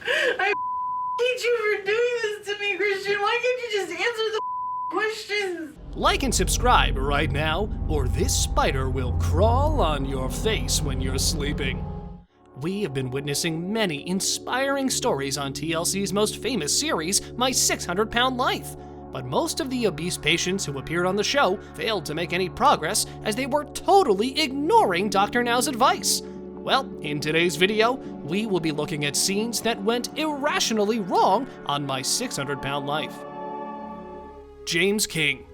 I hate you for doing this to me, Christian. Why can't you just answer the questions? Like and subscribe right now, or this spider will crawl on your face when you're sleeping. We have been witnessing many inspiring stories on TLC's most famous series, My 600-Pound Life. But most of the obese patients who appeared on the show failed to make any progress as they were totally ignoring Dr. Now's advice. Well, in today's video, we will be looking at scenes that went irrationally wrong on My 600-Pound Life. James King.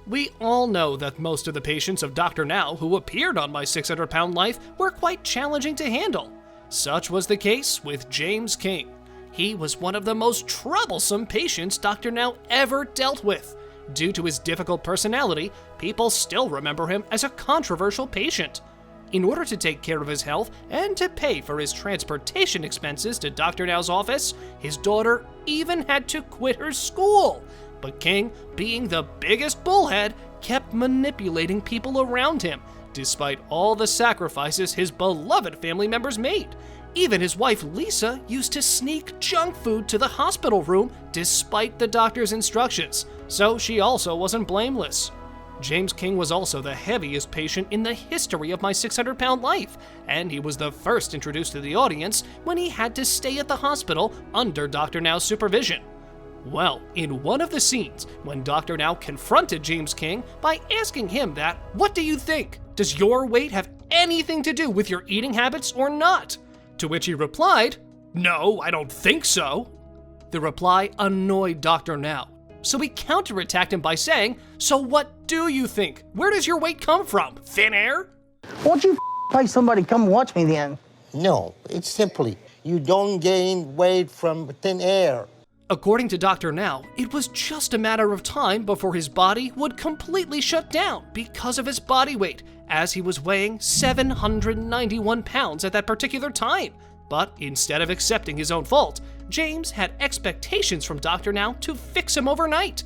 We all know that most of the patients of Dr. Now who appeared on My 600-Pound Life were quite challenging to handle. Such was the case with James King. He was one of the most troublesome patients Dr. Now ever dealt with. Due to his difficult personality, people still remember him as a controversial patient. In order to take care of his health and to pay for his transportation expenses to Dr. Now's office, his daughter even had to quit her school. But King, being the biggest bullhead, kept manipulating people around him, despite all the sacrifices his beloved family members made. Even his wife Lisa used to sneak junk food to the hospital room despite the doctor's instructions, so she also wasn't blameless. James King was also the heaviest patient in the history of My 600-Pound Life, and he was the first introduced to the audience when he had to stay at the hospital under Dr. Now's supervision. Well, in one of the scenes, when Dr. Now confronted James King by asking him that, "What do you think? Does your weight have anything to do with your eating habits or not?" To which he replied, "No, I don't think so." The reply annoyed Dr. Now, so he counterattacked him by saying, "So what do you think? Where does your weight come from? Thin air?" Won't you pay somebody to come watch me then? No, it's simply, you don't gain weight from thin air. According to Dr. Now, it was just a matter of time before his body would completely shut down because of his body weight, as he was weighing 791 pounds at that particular time. But instead of accepting his own fault, James had expectations from Dr. Now to fix him overnight.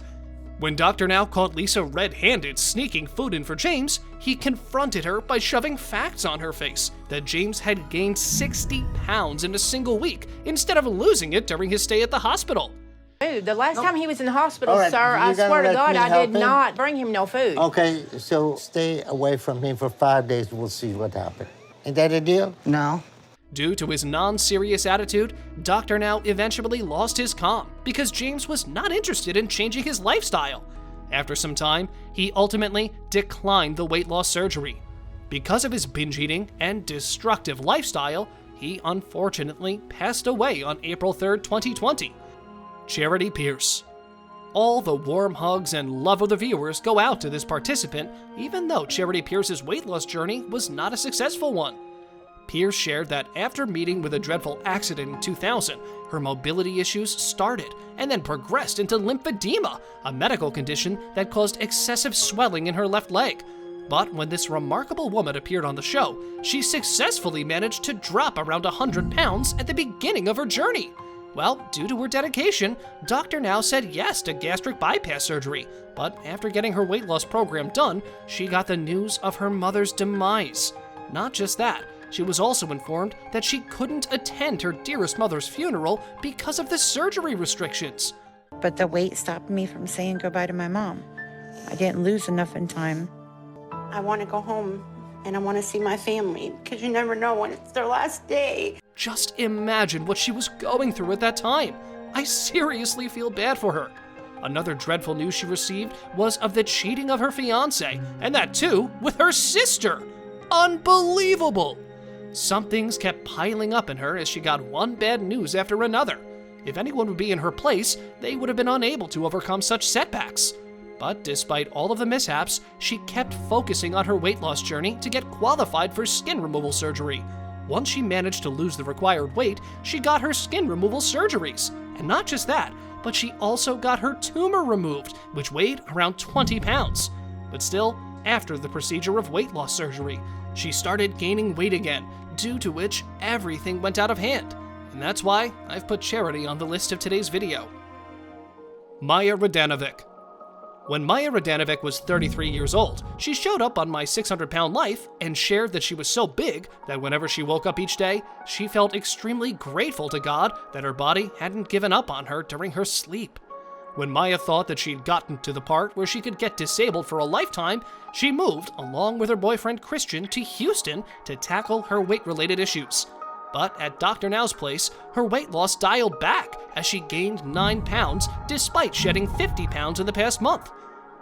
When Dr. Now caught Lisa red-handed sneaking food in for James, he confronted her by shoving facts on her face that James had gained 60 pounds in a single week instead of losing it during his stay at the hospital. Dude, the last time he was in the hospital, All right, sir, I you're gonna swear to let God, me I help did him? not bring him no food. Okay, so stay away from him for 5 days. We'll see what happens. Ain't that a deal? No. Due to his non-serious attitude, Dr. Now eventually lost his calm because James was not interested in changing his lifestyle. After some time, he ultimately declined the weight loss surgery. Because of his binge eating and destructive lifestyle, he unfortunately passed away on April 3rd, 2020. Charity Pierce. All the warm hugs and love of the viewers go out to this participant, even though Charity Pierce's weight loss journey was not a successful one. Pierce shared that after meeting with a dreadful accident in 2000, her mobility issues started and then progressed into lymphedema, a medical condition that caused excessive swelling in her left leg. But when this remarkable woman appeared on the show, she successfully managed to drop around 100 pounds at the beginning of her journey. Well, due to her dedication, Dr. Now said yes to gastric bypass surgery, but after getting her weight loss program done, she got the news of her mother's demise. Not just that, she was also informed that she couldn't attend her dearest mother's funeral because of the surgery restrictions. But the weight stopped me from saying goodbye to my mom. I didn't lose enough in time. I want to go home and I want to see my family because you never know when it's their last day. Just imagine what she was going through at that time. I seriously feel bad for her. Another dreadful news she received was of the cheating of her fiancé, and that too with her sister. Unbelievable! Some things kept piling up in her as she got one bad news after another. If anyone would be in her place, they would have been unable to overcome such setbacks. But despite all of the mishaps, she kept focusing on her weight loss journey to get qualified for skin removal surgery. Once she managed to lose the required weight, she got her skin removal surgeries. And not just that, but she also got her tumor removed, which weighed around 20 pounds. But still, after the procedure of weight loss surgery, she started gaining weight again, due to which everything went out of hand. And that's why I've put Charity on the list of today's video. Maya Radanovic. When Maya Radanovic was 33 years old, she showed up on My 600-Pound Life and shared that she was so big that whenever she woke up each day, she felt extremely grateful to God that her body hadn't given up on her during her sleep. When Maya thought that she'd gotten to the part where she could get disabled for a lifetime, she moved, along with her boyfriend Christian, to Houston to tackle her weight-related issues. But at Dr. Now's place, her weight loss dialed back as she gained 9 pounds despite shedding 50 pounds in the past month.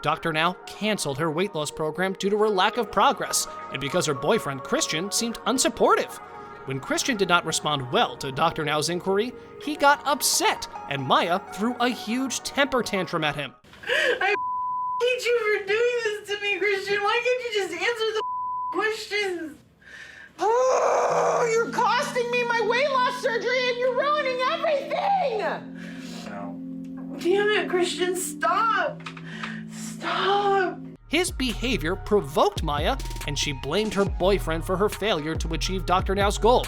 Dr. Now canceled her weight loss program due to her lack of progress and because her boyfriend Christian seemed unsupportive. When Christian did not respond well to Dr. Now's inquiry, he got upset and Maya threw a huge temper tantrum at him. I hate you for doing this to me, Christian. Why can't you just answer the questions? Oh, you're costing me my weight loss surgery and you're ruining everything! Damn it, Christian, stop! Stop! His behavior provoked Maya, and she blamed her boyfriend for her failure to achieve Dr. Now's goal.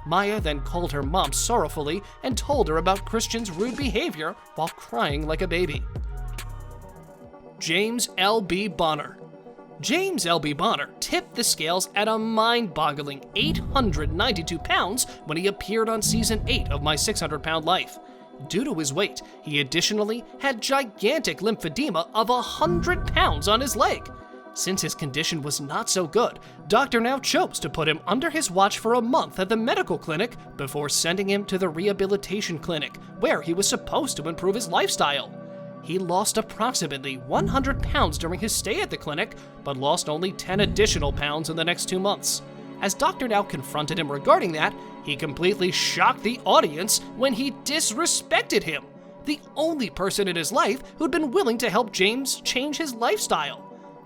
Maya then called her mom sorrowfully and told her about Christian's rude behavior while crying like a baby. James L.B. Bonner. James L.B. Bonner tipped the scales at a mind-boggling 892 pounds when he appeared on Season 8 of My 600-Pound Life. Due to his weight, he additionally had gigantic lymphedema of 100 pounds on his leg. Since his condition was not so good, Dr. Now chose to put him under his watch for a month at the medical clinic before sending him to the rehabilitation clinic, where he was supposed to improve his lifestyle. He lost approximately 100 pounds during his stay at the clinic, but lost only 10 additional pounds in the next 2 months. As Dr. Now confronted him regarding that, he completely shocked the audience when he disrespected him, the only person in his life who'd been willing to help James change his lifestyle.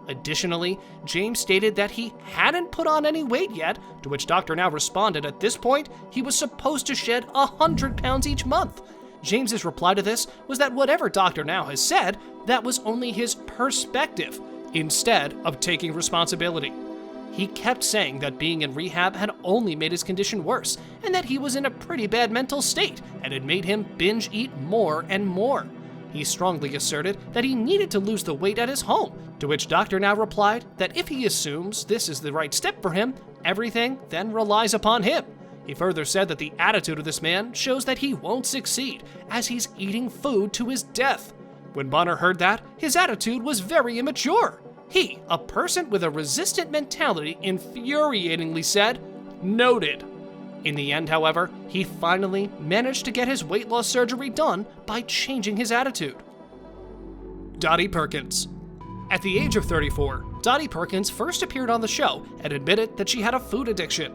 Additionally, James stated that he hadn't put on any weight yet, to which Dr. Now responded at this point he was supposed to shed 100 pounds each month. James's reply to this was that whatever Dr. Now has said, that was only his perspective, instead of taking responsibility. He kept saying that being in rehab had only made his condition worse, and that he was in a pretty bad mental state, and it made him binge eat more and more. He strongly asserted that he needed to lose the weight at his home, to which Dr. Now replied that if he assumes this is the right step for him, everything then relies upon him. He further said that the attitude of this man shows that he won't succeed, as he's eating food to his death. When Bonner heard that, his attitude was very immature. He, a person with a resistant mentality, infuriatingly said, "Noted." In the end, however, he finally managed to get his weight loss surgery done by changing his attitude. Dottie Perkins. At the age of 34, Dottie Perkins first appeared on the show and admitted that she had a food addiction.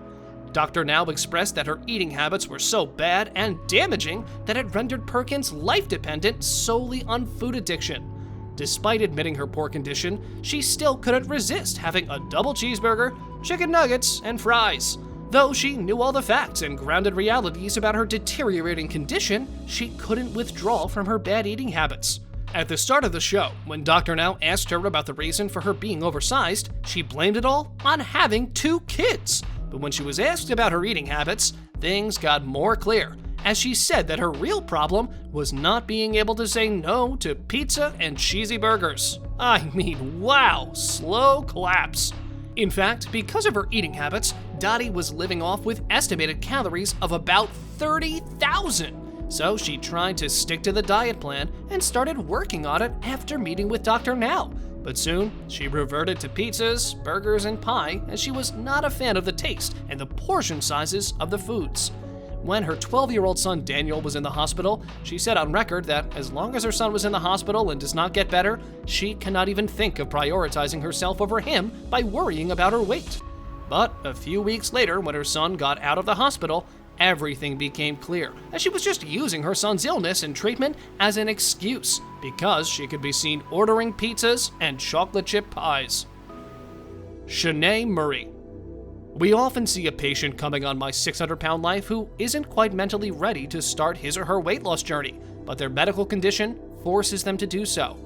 Dr. Now expressed that her eating habits were so bad and damaging that it rendered Perkins life-dependent solely on food addiction. Despite admitting her poor condition, she still couldn't resist having a double cheeseburger, chicken nuggets, and fries. Though she knew all the facts and grounded realities about her deteriorating condition, she couldn't withdraw from her bad eating habits. At the start of the show, when Dr. Now asked her about the reason for her being oversized, she blamed it all on having 2 kids. But when she was asked about her eating habits, things got more clear, as she said that her real problem was not being able to say no to pizza and cheesy burgers. I mean, wow, slow claps. In fact, because of her eating habits, Dottie was living off with estimated calories of about 30,000. So she tried to stick to the diet plan and started working on it after meeting with Dr. Now. But soon, she reverted to pizzas, burgers, and pie, as she was not a fan of the taste and the portion sizes of the foods. When her 12-year-old son Daniel was in the hospital, she said on record that as long as her son was in the hospital and does not get better, she cannot even think of prioritizing herself over him by worrying about her weight. But a few weeks later, when her son got out of the hospital, everything became clear, as she was just using her son's illness and treatment as an excuse, because she could be seen ordering pizzas and chocolate chip pies. Shanae Murray. We often see a patient coming on My 600-Pound Life who isn't quite mentally ready to start his or her weight loss journey, but their medical condition forces them to do so.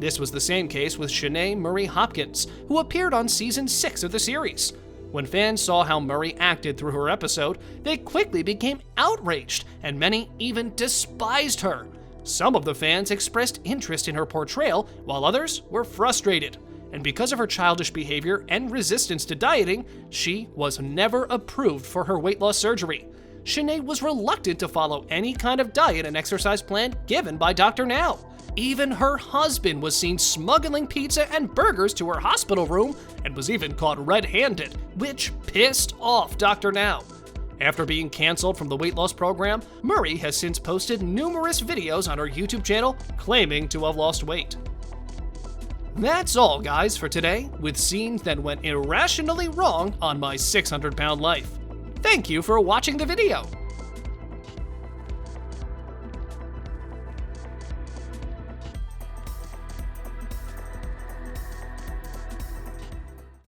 This was the same case with Shanae Murray Hopkins, who appeared on Season 6 of the series. When fans saw how Murray acted through her episode, they quickly became outraged, and many even despised her. Some of the fans expressed interest in her portrayal, while others were frustrated. And because of her childish behavior and resistance to dieting, she was never approved for her weight loss surgery. Sinead was reluctant to follow any kind of diet and exercise plan given by Dr. Now. Even her husband was seen smuggling pizza and burgers to her hospital room and was even caught red-handed, which pissed off Dr. Now. After being canceled from the weight loss program, Murray has since posted numerous videos on her YouTube channel claiming to have lost weight. That's all, guys, for today, with scenes that went irrationally wrong on my 600-pound life. Thank you for watching the video.